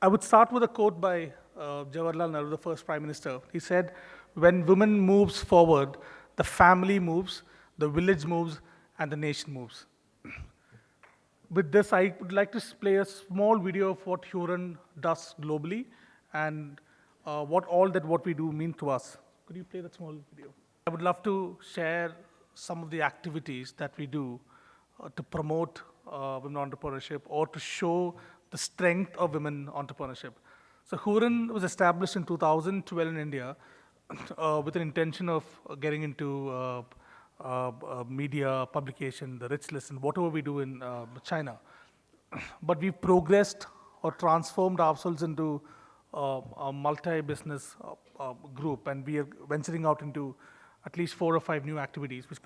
I would start with a quote by Jawaharlal Nehru, the first Prime Minister. He said, when women moves forward, the family moves, the village moves, and the nation moves. With this, I would like to play a small video of what Hurun does globally and what we do mean to us. Could you play that small video? I would love to share some of the activities that we do to promote women entrepreneurship or to show the strength of women entrepreneurship. So Hurun was established in 2012 in India with an intention of getting into media, publication, the rich list, and whatever we do in China. But we've progressed or transformed ourselves into a multi-business group, and we are venturing out into at least 4 or 5 new activities, which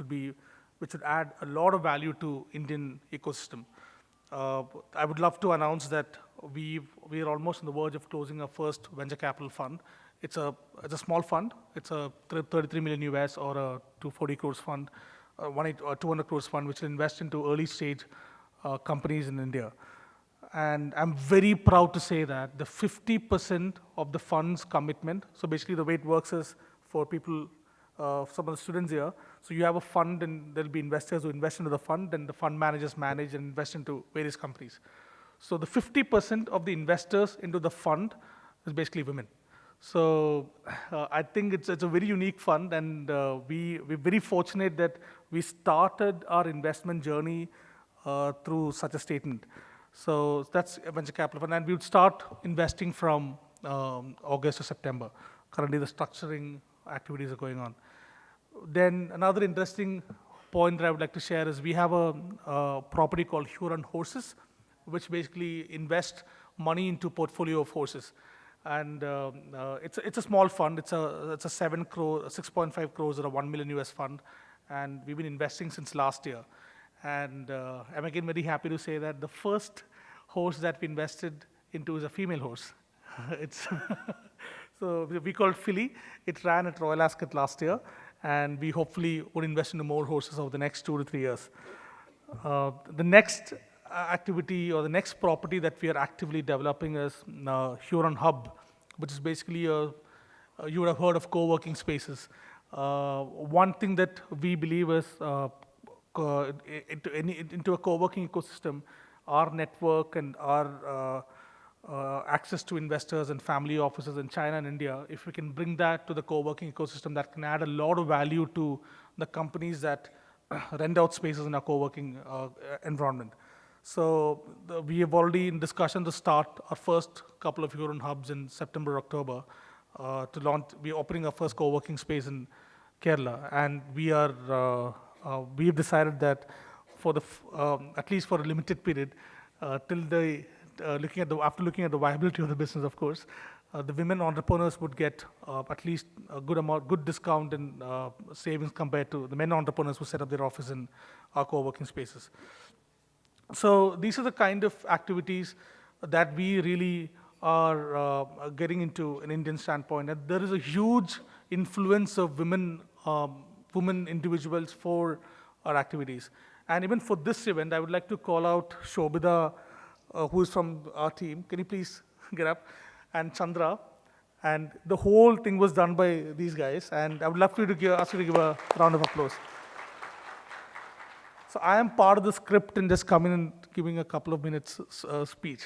would add a lot of value to Indian ecosystem. I would love to announce that we are almost on the verge of closing our first venture capital fund. It's a small fund. It's a 33 million US or a 240 crores fund, 200 crores fund, which will invest into early stage companies in India. And I'm very proud to say that the 50% of the fund's commitment, so basically the way it works is for people, some of the students here, so you have a fund and there'll be investors who invest into the fund, and the fund managers manage and invest into various companies. So the 50% of the investors into the fund is basically women. So I think it's a very unique fund, and we're very fortunate that we started our investment journey through such a statement. So that's a venture capital fund, and we would start investing from August to September. Currently, the structuring activities are going on. Then another interesting point that I would like to share is we have a property called Hurun Horses, which basically invests money into portfolio of horses. And it's a small fund. It's a 6.5 crores or a 1 million US fund, and we've been investing since last year. And I'm again very happy to say that the first horse that we invested into is a female horse. So we call it Philly. It ran at Royal Ascot last year, and we hopefully would invest into more horses over the next 2 to 3 years. The next activity or the next property that we are actively developing is Hurun Hub, which is basically you would have heard of co-working spaces. One thing that we believe is into a co-working ecosystem, our network and our access to investors and family offices in China and India, if we can bring that to the co-working ecosystem, that can add a lot of value to the companies that rent out spaces in our co-working environment. So we have already in discussion to start our first couple of Hurun hubs in September, October, to launch. We're opening our first co-working space in Kerala, and we have decided that for at least for a limited period, after looking at the viability of the business, of course, the women entrepreneurs would get at least a good discount and savings compared to the men entrepreneurs who set up their office in our co-working spaces. So these are the kind of activities that we really are getting into an Indian standpoint. And there is a huge influence of women individuals for our activities. And even for this event, I would like to call out Shobhita, who is from our team. Can you please get up? And Chandra. And the whole thing was done by these guys. And I would love to ask you to give a round of applause. So I am part of the script and just coming and giving a couple of minutes speech.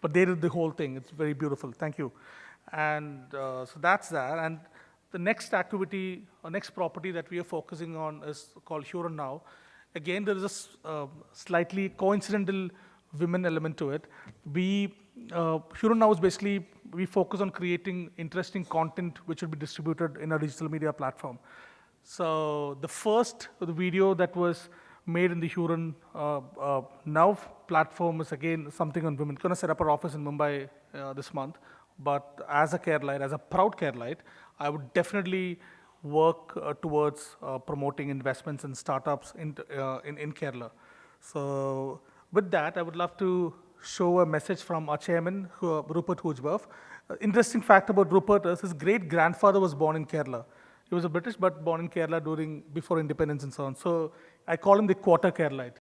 But they did the whole thing. It's very beautiful. Thank you. And so that's that. And the next activity, or next property that we are focusing on is called Hurun Now. Again, there is a slightly coincidental women element to it. Hurun Now is basically, we focus on creating interesting content which will be distributed in a digital media platform. So the video that was made in the Hurun Now platform is again something on women. We're going to set up our office in Mumbai this month. But as a Keralite, as a proud Keralite, I would definitely work towards promoting investments and startups in Kerala. So with that, I would love to show a message from our chairman, Rupert Hujbaf. Interesting fact about Rupert is his great-grandfather was born in Kerala. He was a British, but born in Kerala before independence and so on. So I call him the quarter Keralite.